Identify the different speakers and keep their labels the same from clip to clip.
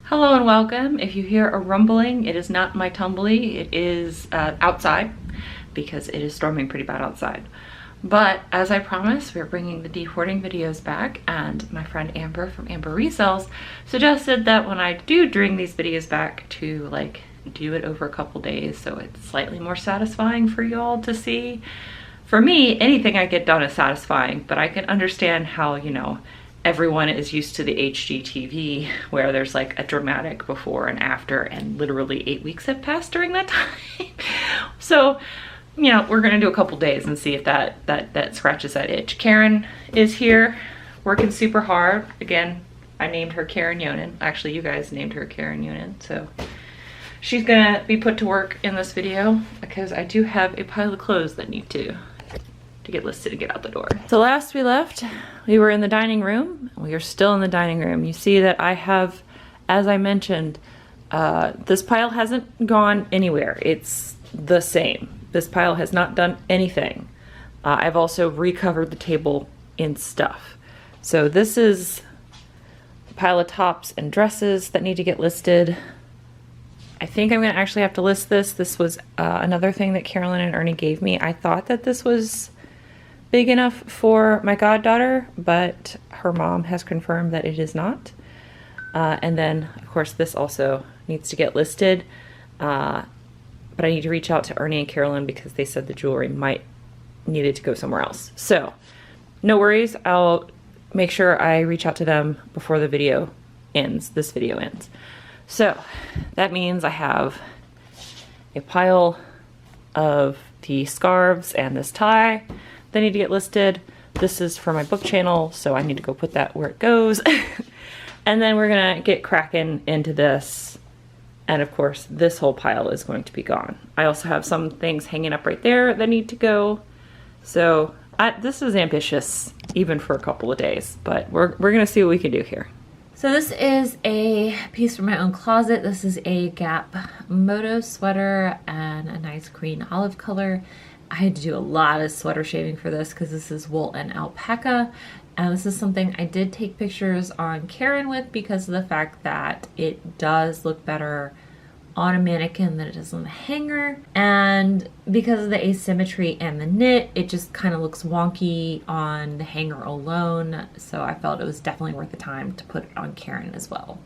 Speaker 1: Hello and welcome. If you hear a rumbling, it is not my tumbly, it is outside because it is storming pretty bad outside. But as I promised, we're bringing the de-hoarding videos back, and my friend Amber from Amber Resells suggested that when I do bring these videos back to like do it over a couple days so it's slightly more satisfying for y'all to see. For me, anything I get done is satisfying, but I can understand how, you know, everyone is used to the HGTV where there's like a dramatic before and after, and literally 8 weeks have passed during that time. So, you know, we're gonna do a couple days and see if that scratches that itch. Karen is here working super hard. Again, I named her Karen Yonan. Actually, you guys named her Karen Yonan. So she's gonna be put to work in this video because I do have a pile of clothes that need to get listed and get out the door. So last we left, we were in the dining room. We are still in the dining room. You see that I have, as I mentioned, this pile hasn't gone anywhere. It's the same. This pile has not done anything. I've also recovered the table in stuff. So this is a pile of tops and dresses that need to get listed. I think I'm gonna actually have to list this. This was another thing that Carolyn and Ernie gave me. I thought that this was big enough for my goddaughter, but her mom has confirmed that it is not. And then, of course, this also needs to get listed. But I need to reach out to Ernie and Carolyn because they said the jewelry might needed to go somewhere else. So, no worries. I'll make sure I reach out to them before the video ends. This video ends. So, that means I have a pile of the scarves and this tie that need to get listed. This is for my book channel, so I need to go put that where it goes. And then we're gonna get cracking into this. And of course, this whole pile is going to be gone. I also have some things hanging up right there that need to go. So this is ambitious, even for a couple of days, but we're gonna see what we can do here. So this is a piece from my own closet. This is a Gap Moto sweater and a nice green olive color. I had to do a lot of sweater shaving for this because this is wool and alpaca. And this is something I did take pictures on Karen with because of the fact that it does look better on a mannequin than it does on the hanger. And because of the asymmetry and the knit, it just kind of looks wonky on the hanger alone. So I felt it was definitely worth the time to put it on Karen as well.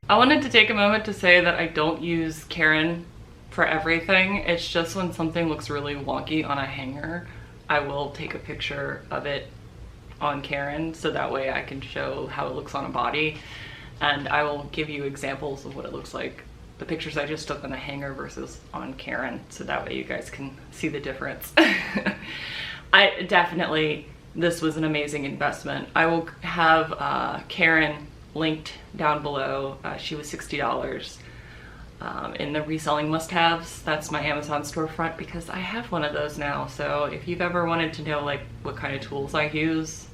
Speaker 1: I wanted to take a moment to say that I don't use Karen for everything. It's just when something looks really wonky on a hanger, I will take a picture of it on Karen so that way I can show how it looks on a body, and I will give you examples of what it looks like, the pictures I just took on a hanger versus on Karen, so that way you guys can see the difference. I definitely, this was an amazing investment. I will have Karen linked down below. She was $60. In the reselling must-haves. That's my Amazon storefront because I have one of those now. So if you've ever wanted to know like what kind of tools I use,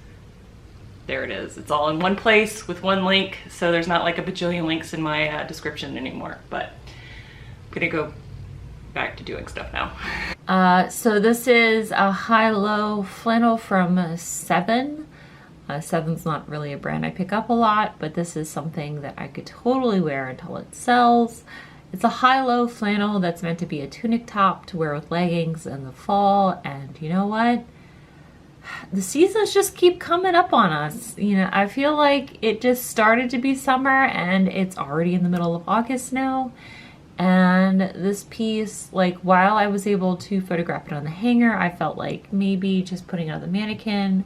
Speaker 1: there it is. It's all in one place with one link. So there's not like a bajillion links in my description anymore, but I'm gonna go back to doing stuff now. So this is a high-low flannel from Seven. Seven's not really a brand I pick up a lot, but this is something that I could totally wear until it sells. It's a high-low flannel that's meant to be a tunic top to wear with leggings in the fall, and you know what? The seasons just keep coming up on us. You know, I feel like it just started to be summer and it's already in the middle of August now. And this piece, like while I was able to photograph it on the hanger, I felt like maybe just putting it on the mannequin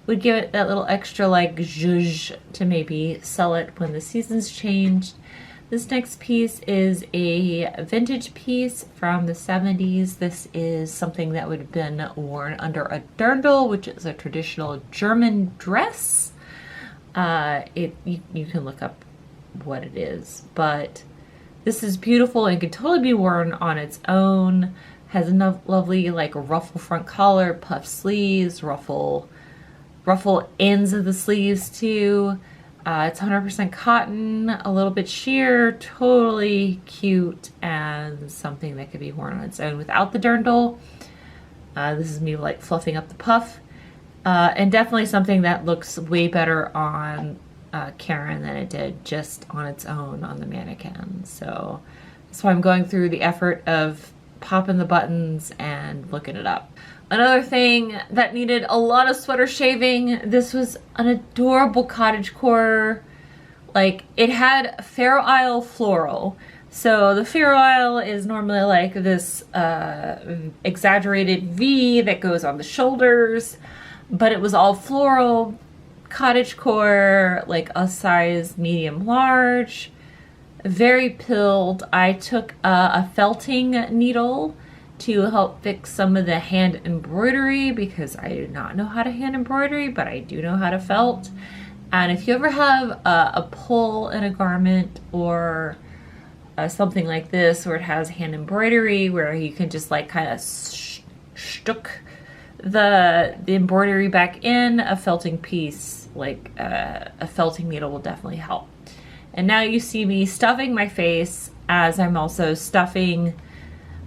Speaker 1: would give it that little extra like zhuzh to maybe sell it when the seasons changed. This next piece is a vintage piece from the 70s. This is something that would have been worn under a dirndl, which is a traditional German dress. You can look up what it is, but this is beautiful and could totally be worn on its own. Has enough lovely like ruffle front collar, puff sleeves, ruffle ends of the sleeves too. It's 100% cotton, a little bit sheer, totally cute, and something that could be worn on its own without the dirndl. This is me like fluffing up the puff. And definitely something that looks way better on
Speaker 2: Karen than it did just on its own on the mannequin. So that's why I'm going through the effort of popping the buttons and looking it up. Another thing that needed a lot of sweater shaving, this was an adorable cottagecore. Like, it had Fair Isle floral. So the Fair Isle is normally like this exaggerated V that goes on the shoulders, but it was all floral, cottagecore, like a size medium large, very pilled. I took a felting needle to help fix some of the hand embroidery because I do not know how to hand embroidery, but I do know how to felt. And if you ever have a pull in a garment or something like this where it has hand embroidery where you can just like kind of stuck the embroidery back in, a felting piece, like a felting needle will definitely help. And now you see me stuffing my face as I'm also stuffing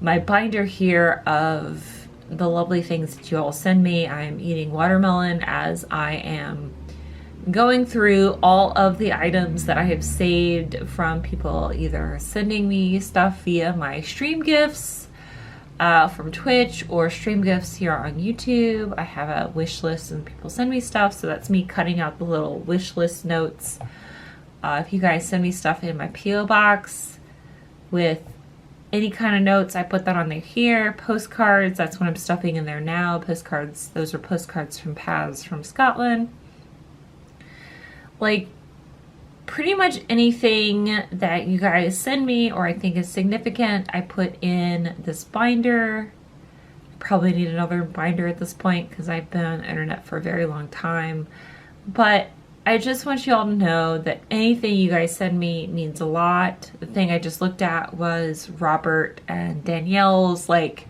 Speaker 2: my binder here of the lovely things that you all send me. I'm eating watermelon as I am going through all of the items that I have saved from people either sending me stuff via my stream gifts from Twitch or stream gifts here on YouTube. I have a wish list and people send me stuff, so that's me cutting out the little wish list notes. If you guys send me stuff in my P.O. box with any kind of notes, I put that on there here. Postcards, that's what I'm stuffing in there now. Postcards, those are postcards from Paz from Scotland. Like, pretty much anything that you guys send me or I think is significant, I put in this binder. I probably need another binder at this point because I've been on the internet for a very long time. But I just want you all to know that anything you guys send me means a lot. The thing I just looked at was Robert and Danielle's like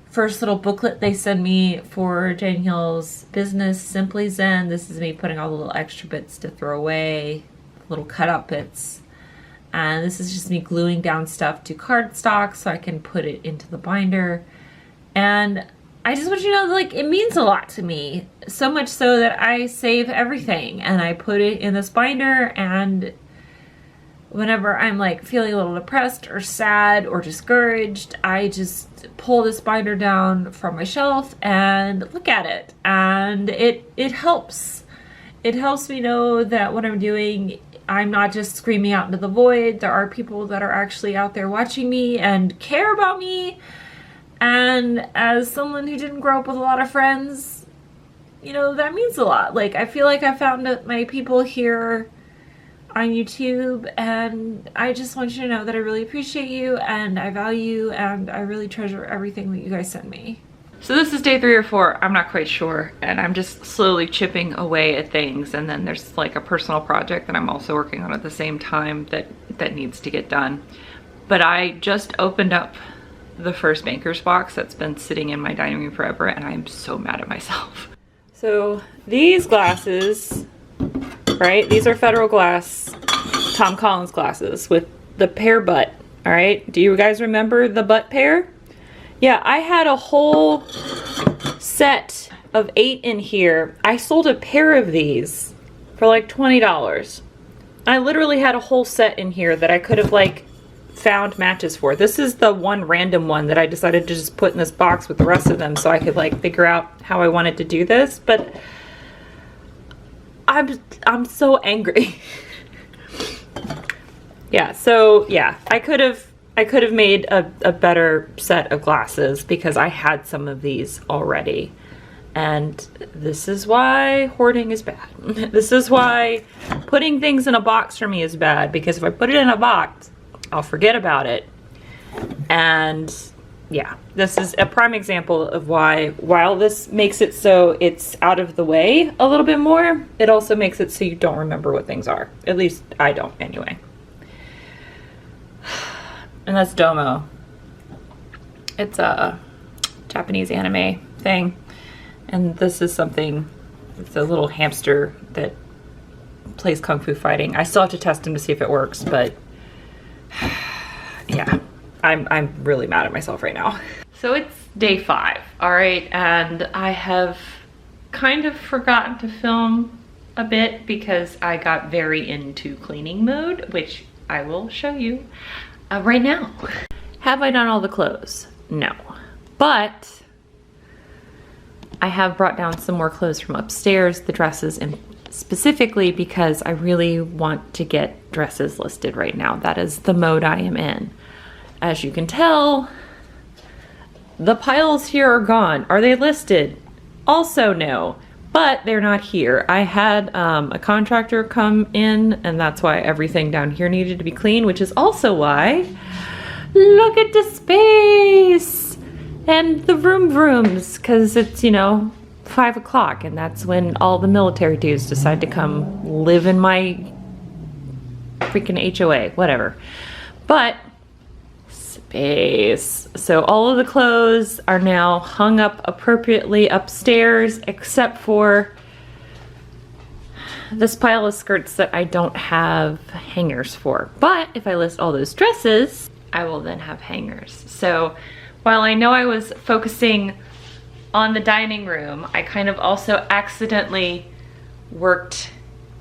Speaker 2: first little booklet they send me for Danielle's business, Simply Zen. This is me putting all the little extra bits to throw away, little cutout bits. And this is just me gluing down stuff to cardstock so I can put it into the binder. And I just want you to know that, like, it means a lot to me. So much so that I save everything and I put it in this binder, and whenever I'm like feeling a little depressed or sad or discouraged, I just pull this binder down from my shelf and look at it. And it helps. It helps me know that what I'm doing, I'm not just screaming out into the void. There are people that are actually out there watching me and care about me. And as someone who didn't grow up with a lot of friends, you know, that means a lot. Like, I feel like I found my people here on YouTube, and I just want you to know that I really appreciate you and I value and I really treasure everything that you guys send me.
Speaker 1: So this is day 3 or 4, I'm not quite sure, and I'm just slowly chipping away at things, and then there's like a personal project that I'm also working on at the same time that needs to get done. But I just opened up the first banker's box that's been sitting in my dining room forever, and I'm so mad at myself. So these glasses, right? These are Federal Glass Tom Collins glasses with the pear butt, all right? Do you guys remember the butt pear? Yeah, I had a whole set of 8 in here. I sold a pair of these for like $20. I literally had a whole set in here that I could have like found matches for. This is the one random one that I decided to just put in this box with the rest of them so I could like figure out how I wanted to do this, but I'm so angry. Yeah, so yeah, I could have made a better set of glasses because I had some of these already. And this is why hoarding is bad. This is why putting things in a box for me is bad, because if I put it in a box, I'll forget about it. And yeah, this is a prime example of why, while this makes it so it's out of the way a little bit more, it also makes it so you don't remember what things are. At least I don't anyway. And that's Domo. It's a Japanese anime thing. And this is something, it's a little hamster that plays kung fu fighting. I still have to test him to see if it works, but yeah, I'm really mad at myself right now. So it's day 5, all right, and I have kind of forgotten to film a bit because I got very into cleaning mode, which I will show you right now. Have I done all the clothes? No, but I have brought down some more clothes from upstairs, the dresses, and specifically because I really want to get dresses listed right now. That is the mode I am in. As you can tell, the piles here are gone. Are they listed? Also no, but they're not here. I had a contractor come in, and that's why everything down here needed to be clean, which is also why, look at the space and the rooms, because it's, you know, 5 o'clock, and that's when all the military dudes decide to come live in my freaking HOA, whatever. But space. So all of the clothes are now hung up appropriately upstairs, except for this pile of skirts that I don't have hangers for. But if I list all those dresses, I will then have hangers. So while I know I was focusing on the dining room, I kind of also accidentally worked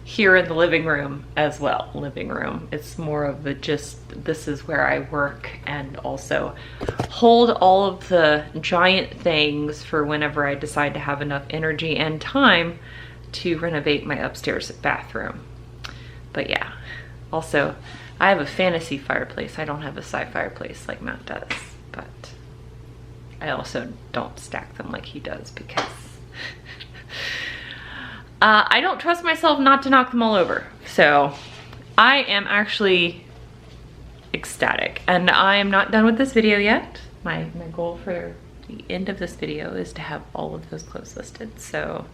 Speaker 1: here in the living room as well. Living room, it's more of a just, this is where I work and also hold all of the giant things for whenever I decide to have enough energy and time to renovate my upstairs bathroom. But yeah, also I have a fantasy fireplace. I don't have a sci fireplace like Matt does, but I also don't stack them like he does because I don't trust myself not to knock them all over. So I am actually ecstatic, and I am not done with this video yet. My goal for the end of this video is to have all of those clothes listed. So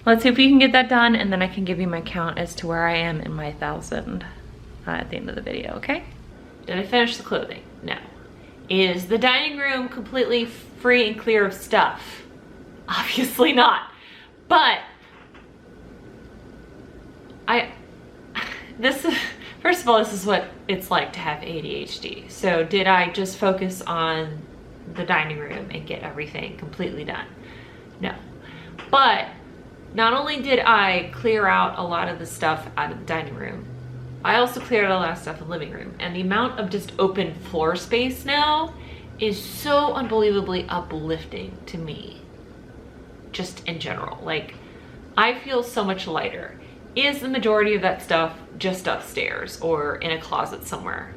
Speaker 1: let's see if we can get that done, and then I can give you my count as to where I am in my 1,000 at the end of the video, okay? Did I finish the clothing? No. Is the dining room completely free and clear of stuff? Obviously not. But first of all, this is what it's like to have ADHD. So did I just focus on the dining room and get everything completely done? No. But not only did I clear out a lot of the stuff out of the dining room, I also cleared out a lot of stuff in the living room. And the amount of just open floor space now is so unbelievably uplifting to me, just in general. Like, I feel so much lighter. Is the majority of that stuff just upstairs or in a closet somewhere?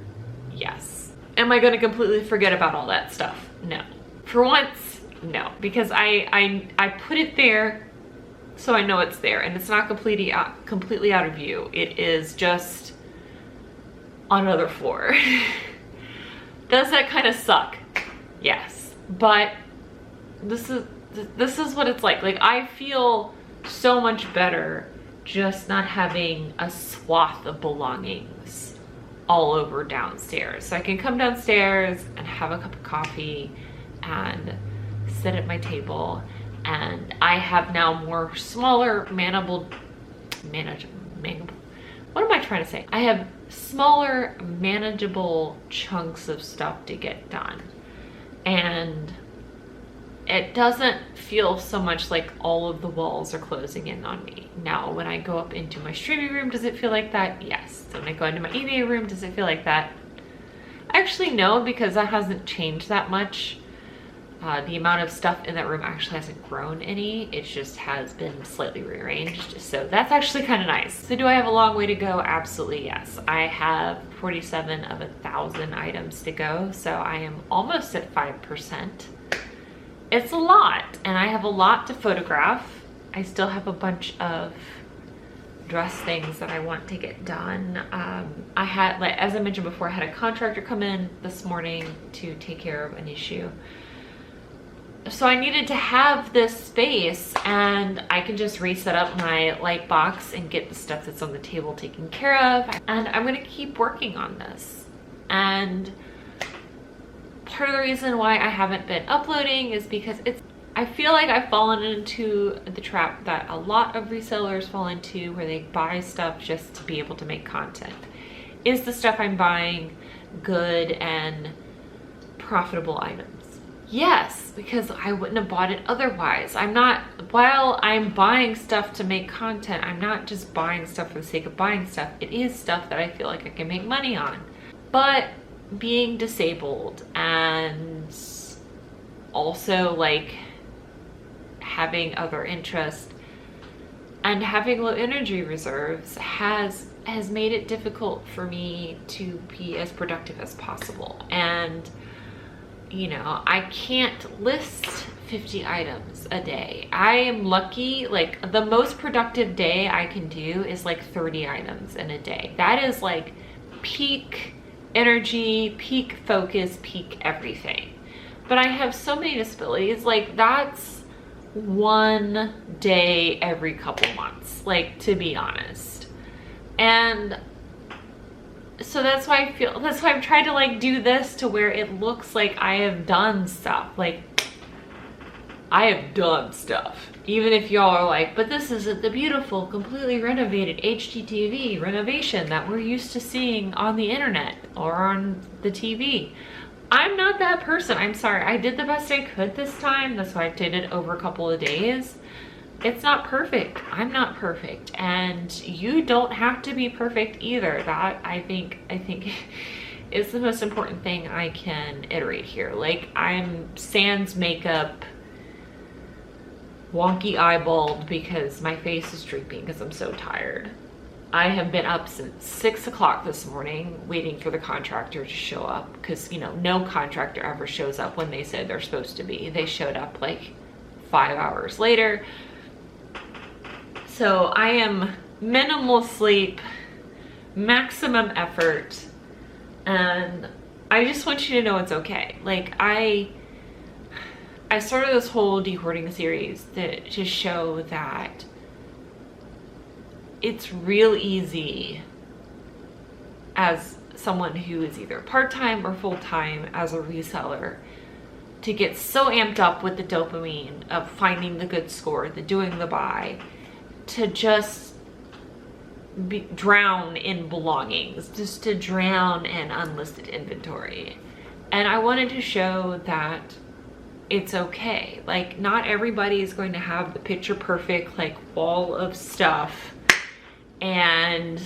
Speaker 1: Yes. Am I going to completely forget about all that stuff? No. For once, no, because I put it there so I know it's there, and it's not completely out of view. It is just on another floor. Does that kind of suck? Yes, but this is what it's like. Like, I feel so much better just not having a swath of belongings all over downstairs. So I can come downstairs and have a cup of coffee and sit at my table, and I have now more smaller manageable, what am I trying to say? I have smaller manageable chunks of stuff to get done, and it doesn't feel so much like all of the walls are closing in on me. Now, when I go up into my streaming room, does it feel like that? Yes. So when I go into my eBay room, does it feel like that? Actually, no, because that hasn't changed that much. The amount of stuff in that room actually hasn't grown any. It just has been slightly rearranged. So that's actually kind of nice. So do I have a long way to go? Absolutely, yes. I have 47 of 1,000 items to go. So I am almost at 5%. It's a lot, and I have a lot to photograph. I still have a bunch of dress things that I want to get done. I had, like, as I mentioned before, I had a contractor come in this morning to take care of an issue. So I needed to have this space, and I can just reset up my light box and get the stuff that's on the table taken care of. And I'm gonna keep working on this. And part of the reason why I haven't been uploading is because I feel like I've fallen into the trap that a lot of resellers fall into, where they buy stuff just to be able to make content. Is the stuff I'm buying good and profitable items?
Speaker 2: Yes, because I wouldn't have bought it otherwise. While I'm buying stuff to make content, I'm not just buying stuff for the sake of buying stuff. It is stuff that I feel like I can make money on. But being disabled and also like having other interests and having low energy reserves has made it difficult for me to be as productive as possible. And you know, I can't list 50 items a day. I am lucky, like the most productive day I can do is like 30 items in a day. That is like peak energy, peak focus, peak everything. But I have so many disabilities, like that's one day every couple months, like to be honest. And so that's why I've tried to like do this to where it looks like I have done stuff. Like I have done stuff. Even if y'all are like, but this isn't the beautiful, completely renovated HGTV renovation that we're used to seeing on the internet or on the TV. I'm not that person. I'm sorry. I did the best I could this time. That's why I did it over a couple of days. It's not perfect. I'm not perfect. And you don't have to be perfect either. That I think is the most important thing I can iterate here. Like I'm sans makeup, wonky eyeballed because my face is drooping because I'm so tired. I have been up since 6 o'clock this morning waiting for the contractor to show up because, you know, no contractor ever shows up when they say they're supposed to be. They showed up like 5 hours later. So I am minimal sleep, maximum effort, and I just want you to know it's okay. Like I started this whole dehoarding series to show that it's real easy as someone who is either part-time or full-time as a reseller to get so amped up with the dopamine of finding the good score, the doing the buy, to just drown in belongings, just to drown in unlisted inventory. And I wanted to show that it's okay. Like not everybody is going to have the picture perfect like wall of stuff and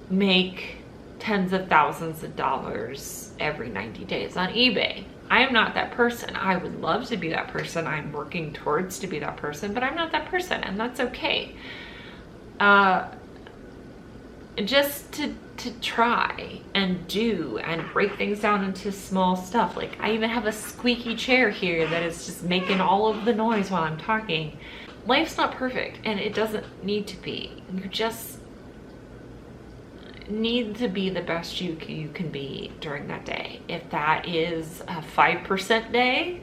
Speaker 2: make tens of thousands of dollars every 90 days on eBay. I am not that person. I would love to be that person. I'm working towards to be that person, but I'm not that person, and that's okay. Just to try and do and break things down into small stuff. Like I even have a squeaky chair here that is just making all of the noise while I'm talking. Life's not perfect, and it doesn't need to be. You just need to be the best you can be during that day. If that is a 5% day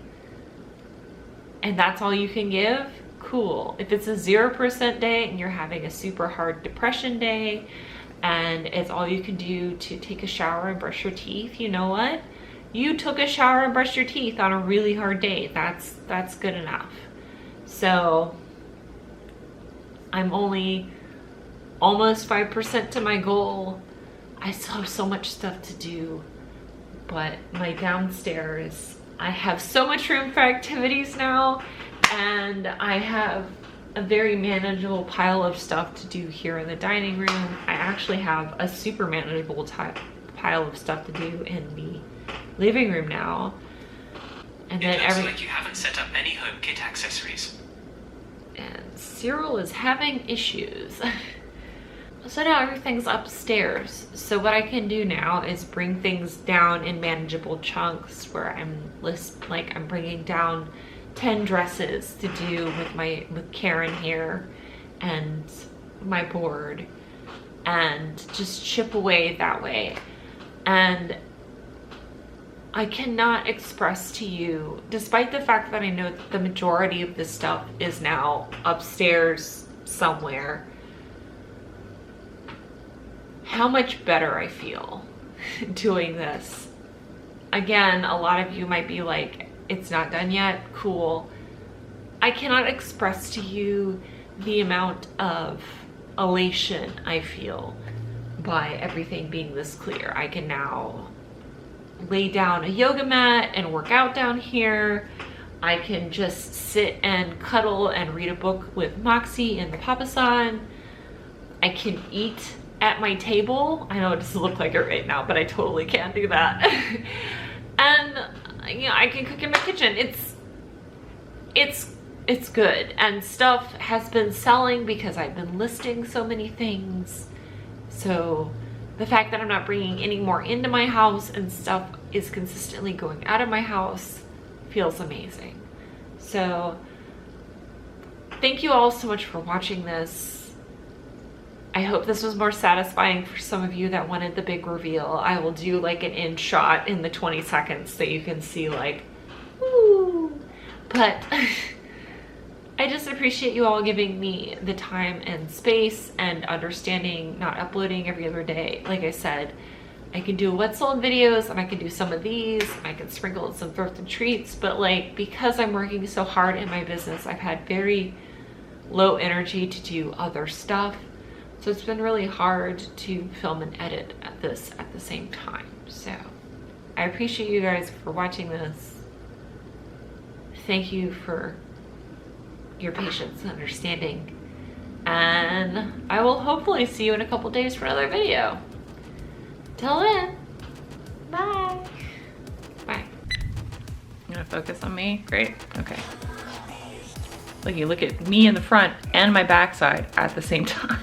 Speaker 2: and that's all you can give, cool. If it's a 0% day and you're having a super hard depression day and it's all you can do to take a shower and brush your teeth, you know what? You took a shower and brushed your teeth on a really hard day. That's good enough. So I'm only almost 5% to my goal. I still have so much stuff to do, but my downstairs, I have so much room for activities now, and I have a very manageable pile of stuff to do here in the dining room. I actually have a super manageable pile of stuff to do in the living room now. And then
Speaker 3: it looks like you haven't set up any HomeKit accessories.
Speaker 2: And Cyril is having issues. So now everything's upstairs. So what I can do now is bring things down in manageable chunks where I'm bringing down 10 dresses to do with Karen here and my board, and just chip away that way. And I cannot express to you, despite the fact that I know that the majority of this stuff is now upstairs somewhere, how much better I feel doing this. Again, a lot of you might be like, it's not done yet, cool. I cannot express to you the amount of elation I feel by everything being this clear. I can now lay down a yoga mat and work out down here. I can just sit and cuddle and read a book with Moxie and the Papa-san. I can eat at my table. I know it doesn't look like it right now, but I totally can do that. And you know, I can cook in my kitchen. It's good, and stuff has been selling because I've been listing so many things. So the fact that I'm not bringing any more into my house and stuff is consistently going out of my house feels amazing. So thank you all so much for watching this. I hope this was more satisfying for some of you that wanted the big reveal. I will do like an in shot in the 20 seconds so you can see like, woo. But I just appreciate you all giving me the time and space and understanding not uploading every other day. Like I said, I can do what's sold videos and I can do some of these. I can sprinkle in some thrifted treats, but like, because I'm working so hard in my business, I've had very low energy to do other stuff. So it's been really hard to film and edit at this at the same time. So I appreciate you guys for watching this. Thank you for your patience and understanding. And I will hopefully see you in a couple days for another video. Till then, bye. Bye.
Speaker 1: You gonna focus on me? Great, okay. Look, you look at me in the front and my backside at the same time.